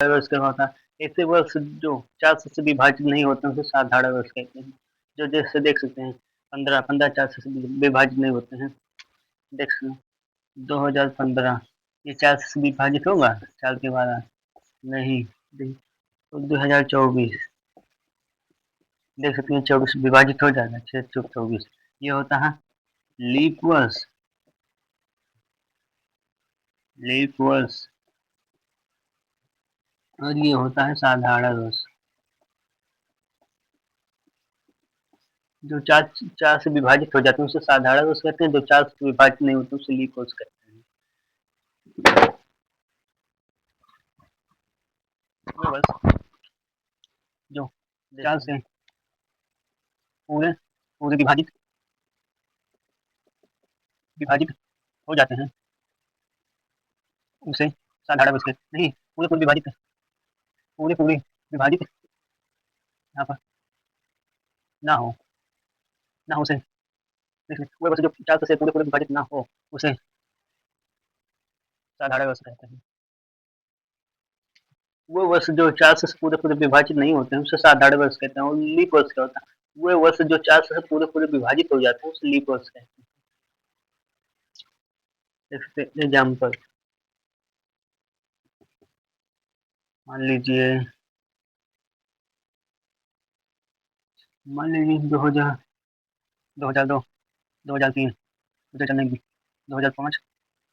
वर्ष का होता है। ऐसे वर्ष जो 400 से विभाजित नहीं होते उसे साधारण वर्ष कहते हैं। जो जैसे देख सकते हैं 15 400 से विभाजित नहीं होते हैं। देख सकते हैं 2015 ये 400 से विभाजित होगा साल के बाद नहीं। तो 2024 देख सकते हैं 24 विभाजित हो जाएगा 6 चौक 24 ये होता है लीप वर्ष। लीप वर्ष और ये होता है साधारण वर्ष। जो चार से विभाजित हो जाते हैं उसे साधारण वर्ष कहते हैं। जो 4 से विभाजित नहीं होते उसे लीप वर्ष कहते हैं। वो वर्ष जो 4 से पूरे पूरे विभाजित हो जाते हैं उसे साधारण वर्ष कहते नहीं। पूरे पूरे विभाजित पूरे पूरे विभाजित यहाँ पर ना हो ना हो उसे वो वर्ष जो 4 से पूरे पूरे विभाजित ना हो उसे साधारण वर्ष कहते हैं। वो वर्ष जो 4 से पूरे पूरे विभाजित नहीं होते हैं उसे साधारण वर्ष कहते हैं। और लीप वर्ष क्या होता है? वो वर्ष जो 4 से पूरे पूरे विभाजित हो जाते हैं उसे लीप वर्ष कहते हैं। एग्जाम्पल मान लीजिए 2000 2002 2003 2004 2005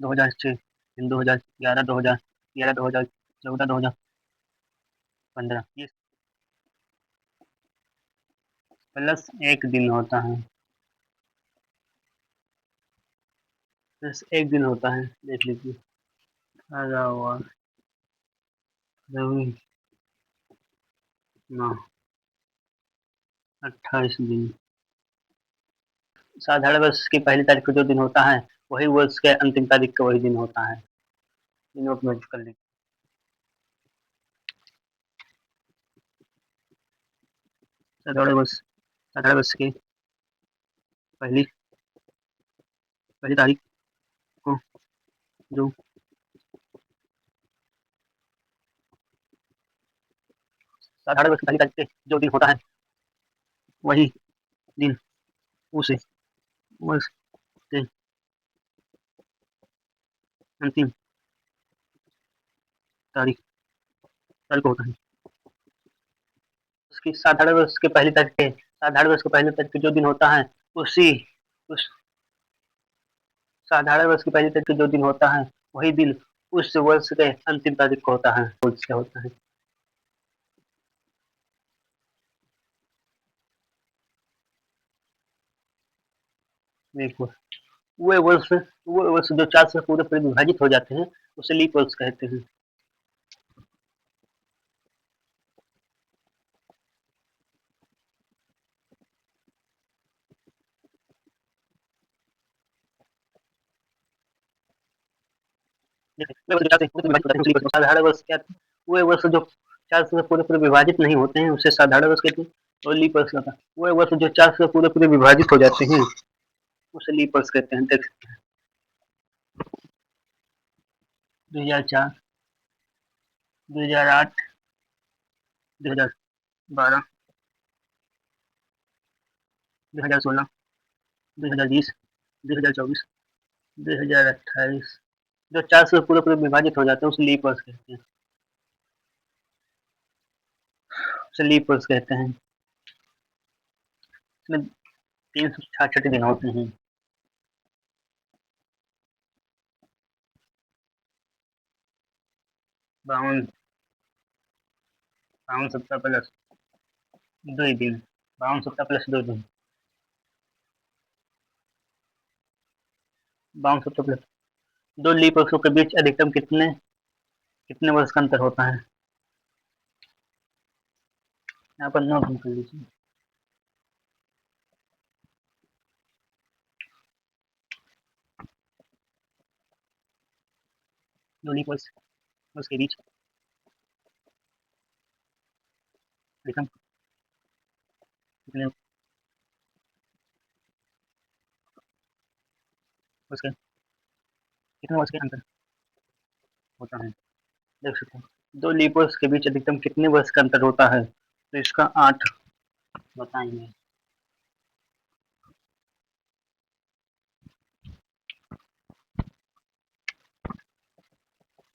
2006 2011 2011 2014 2015 ये प्लस एक दिन होता है। प्लस एक दिन होता है देख लीजिए। आधा हुआ रवि ना 28 दिन। साधारण वर्ष की पहली तारीख को जो दिन होता है वही वर्ष के अंतिम तारीख का वही दिन होता है। नोट में कर लीजिए। साधारण वर्ष की पहली पहली तारीख को जो साधारण वर्ष की पहली तारीख के जो दिन होता है वही दिन उस वर्ष के अंतिम तारीख तारीख को होता है। उसकी साधारण वर्ष के पहली तारीख के जो दिन होता है उसी उस साधारण वर्ष की पहली तारीख के जो दिन होता है वही दिन उस वर्ष के अंतिम तारीख को होता है। क्या होता है देखो वो वर्ष जो 4 से पूरे पूरे विभाजित हो जाते हैं उसे लीप वर्ष कहते हैं। साधारण वर्ष क्या वो वर्ष जो 4 से पूरे पूरे विभाजित नहीं होते हैं उसे साधारण वर्ष कहते हैं। और लीप वर्ष होता है वो वर्ष जो 4 से पूरे पूरे विभाजित हो जाते हैं उसे लीप वर्ष कहते हैं। देख सकते हैं 2004 2008 2012 2016 2020 2024 2028 जो 4 से पूरे पूरे विभाजित हो जाते हैं उसे लीप वर्ष कहते हैं। उसे लीप वर्ष कहते हैं। इसमें 366 दिन होते हैं। 52 सप्ताह प्लस 2 दिन 52 सप्ताह प्लस 2 दिन 52 सप्ताह प्लस 2 लीप वर्षों के बीच अधिकतम कितने कितने वर्ष का अंतर होता है? यहाँ पर नोट कर लीजिए। दो लीप वर्ष के बीच अधिकतम कितने वर्ष के अंतर होता है देख सकते हैं। दो लीप वर्ष के बीच अधिकतम कितने वर्ष का अंतर होता है? तो इसका 8 बताएंगे।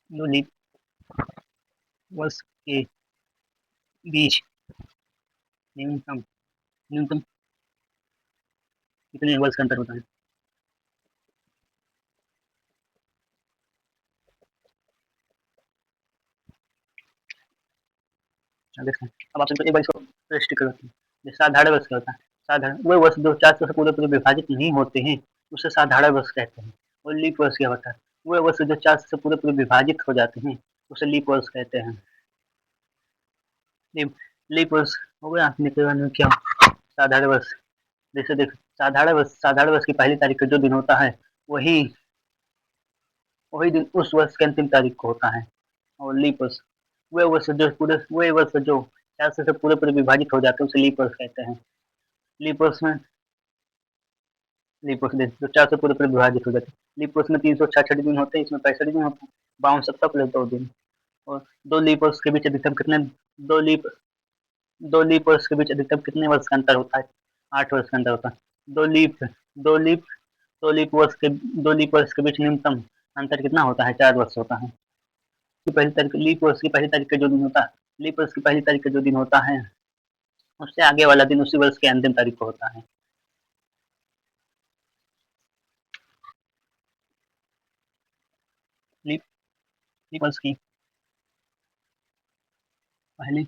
दो लीप वर्ष के बीच न्यूनतम न्यूनतम कितने वर्ष का अंतर होता है? देखते हैं। अब आप एक बार इसको रेस्ट करते हैं। साधारण वर्ष क्या होता है? साधारण वह वर्ष जो 4 से पूरे पूरे विभाजित नहीं होते हैं, उसे साधारण वर्ष कहते हैं। और लीप वर्ष क्या होता है? वह वर्ष जो 4 से पूरे पूरे विभाजित हो जाते हैं, उसे लीप वर्ष कहते हैं। लीप लीप वर्ष हो गया। निकलने में क्या? साधारण वर्ष। जैसे देख, साधारण वर्ष की पहली तारीख का जो दिन होता है, वही वही दिन उस वर्ष की अंतिम तारीख को होता है। और लीप वर्ष वह वर्ष जो 4 से पूरे पूरे विभाजित हो जाते हैं, उसे लीप वर्ष कहते हैं। लीप वर्ष में लीप वर्ष दिन जो 4 से पूरे पूरे विभाजित हो जाते हैं। लीप वर्ष में 366 दिन होते हैं, इसमें 65 दिन होते हैं, 52 प्लस 2 दिन। और दो लीप वर्ष के बीच अधिकतम कितने दो लीप दो लीप वर्ष के बीच अधिकतम कितने वर्ष का अंतर होता है? 8 वर्ष का अंतर होता है। दो लीप दो लीप दो लीप वर्ष के बीच न्यूनतम अंतर कितना होता है? 4 वर्ष होता है। लीप वर्ष की पहली तारीख का जो दिन होता है, लीप वर्ष की पहली तारीख का जो दिन होता है, उससे आगे वाला दिन उसी वर्ष की अंतिम तारीख को होता है। लीप लीप वर्ष की पहली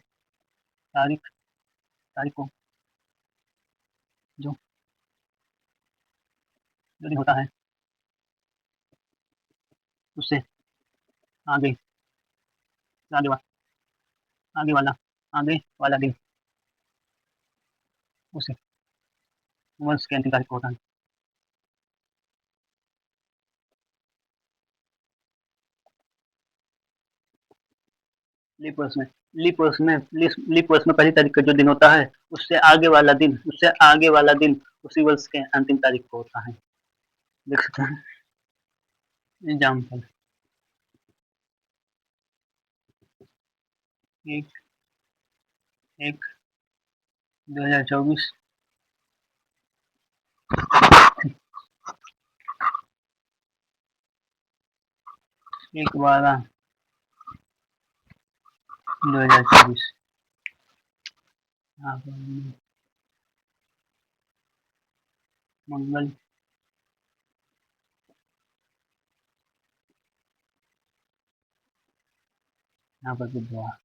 तारीख तारीख को जो जो दिन होता है, उससे आगे आगे वा, आगे वाला आगे वाला दिन उसी वर्ष की अंतिम तारीख को होता है। लीप वर्ष में पहली तारीख का जो दिन होता है, उससे आगे वाला दिन उसी वर्ष के अंतिम तारीख को होता है। देख सकते हैं एग्जाम्पल। 1/1/2024, 1/12/2024। यहाँ पर मंगल, यहाँ पर बुधवार।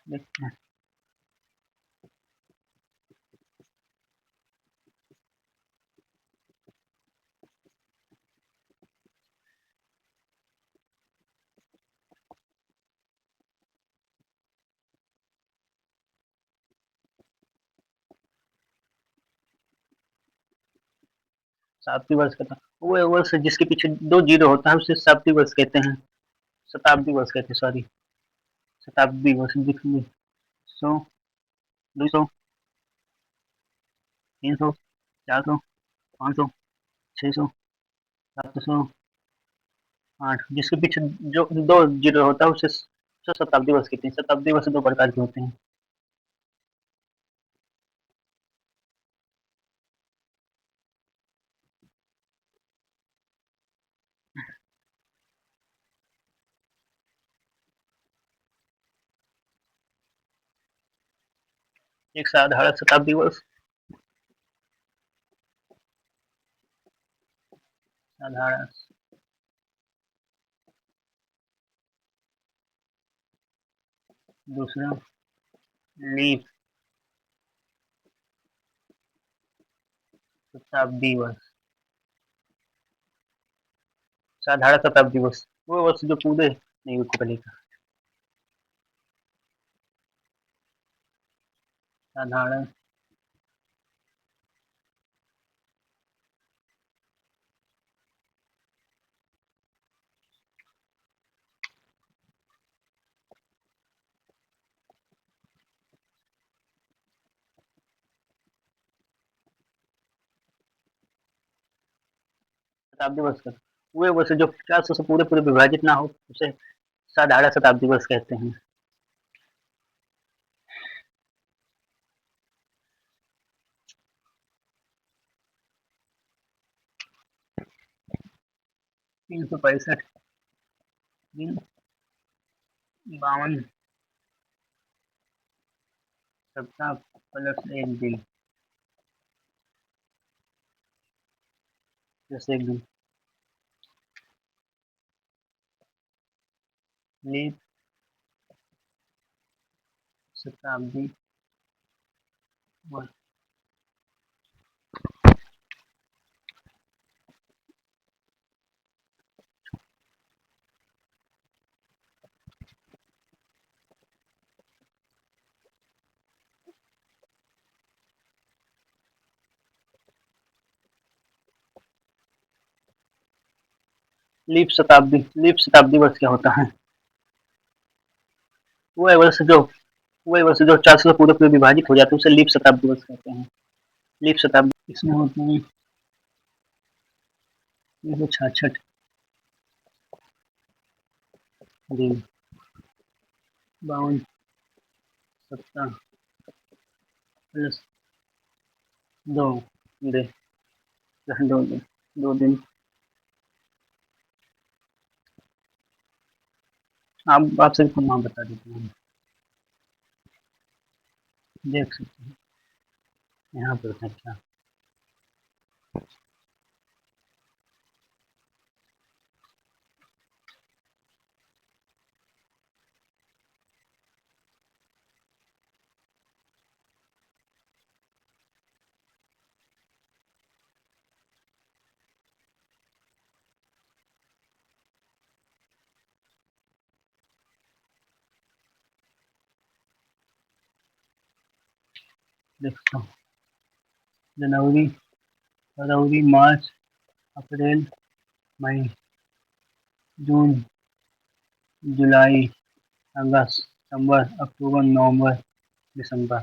देखते हैं। शताब्दी वर्ष कहता है वो वर्ष जिसके पीछे 2 जीरो होता है, उसे शताब्दी वर्ष कहते हैं। सॉरी, शताब्दी वर्ष लिखेंगे। 100, 200, 300, 400, 500, 600, 700, 8, जिसके पीछे जो 2 जीरो होता है, उसे शताब्दी वर्ष कहते हैं। शताब्दी वर्ष 2 प्रकार के होते हैं। एक साधारण शताब्दी वर्ष, साधारण दूसरा लीप शताब्दी वर्ष। साधारण शताब्दी वर्ष वो वर्ष जो पूरे नहीं हुए पहले का। साधारण शताब्दी वर्ष का वह वर्ष जो 400 से पूरे पूरे विभाजित ना हो उसे साधारण शताब्दी वर्ष कहते हैं। तीन सौ पैंसठ दिन 52 सप्ताह प्लस एक दिन प्लस एक दिन लीप शताब्दी वर्ष। लीप शताब्दी वर्ष क्या होता है? वह वर्ष जो 400 से पूरे पूरे विभाजित हो जाते हैं उसे लीप शताब्दी वर्ष कहते हैं। लीप शताब्दी इसमें होते हैं 366 दिन 52 सप्ताह प्लस दो दिन प्लस 2 दिन 2 दिन। आप आपसे भी नाम बता देते हैं, देख सकते हैं यहाँ पर है क्या। देखता हूँ जनवरी फरवरी मार्च अप्रैल मई जून जुलाई अगस्त सितंबर अक्टूबर नवंबर दिसंबर।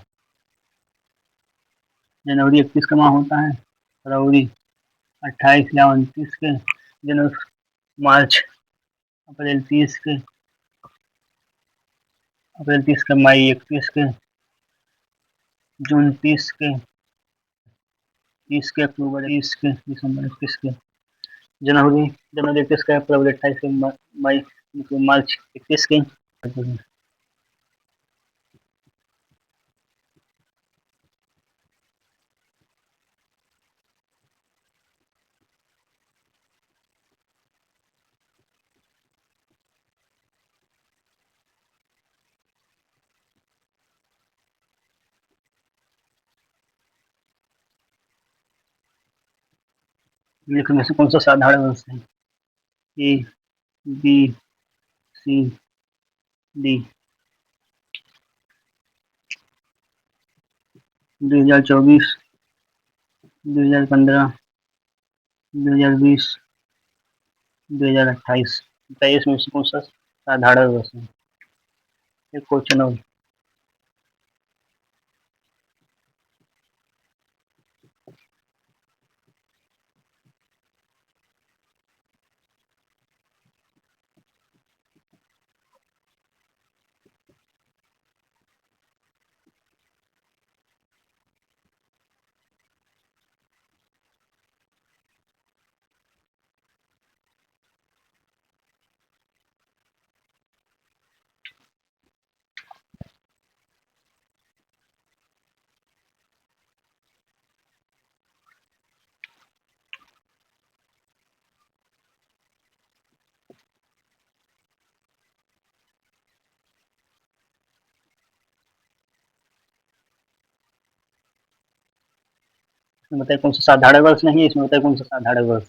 जनवरी 31 का माह होता है, फरवरी 28 या 29 के, जनवरी मार्च अप्रैल 30 के, मई 31 के, जून 30 के, 30 के, अक्टूबर 30 के, दिसंबर 31 के। जनवरी जनवरी 31 का, फरवरी 28 के, मई मार्च 31 के। निम्नलिखित में से कौन सा साधारण वर्ष है? A B C D. 2024, 2015, 2020, 2028। बताइए इसमें से कौन सा साधारण वर्ष है? एक क्वेश्चन और। इसमें बताइए कौन सा साधारण वर्ष नहीं है, इसमें बताइए कौन सा साधारण वर्ष।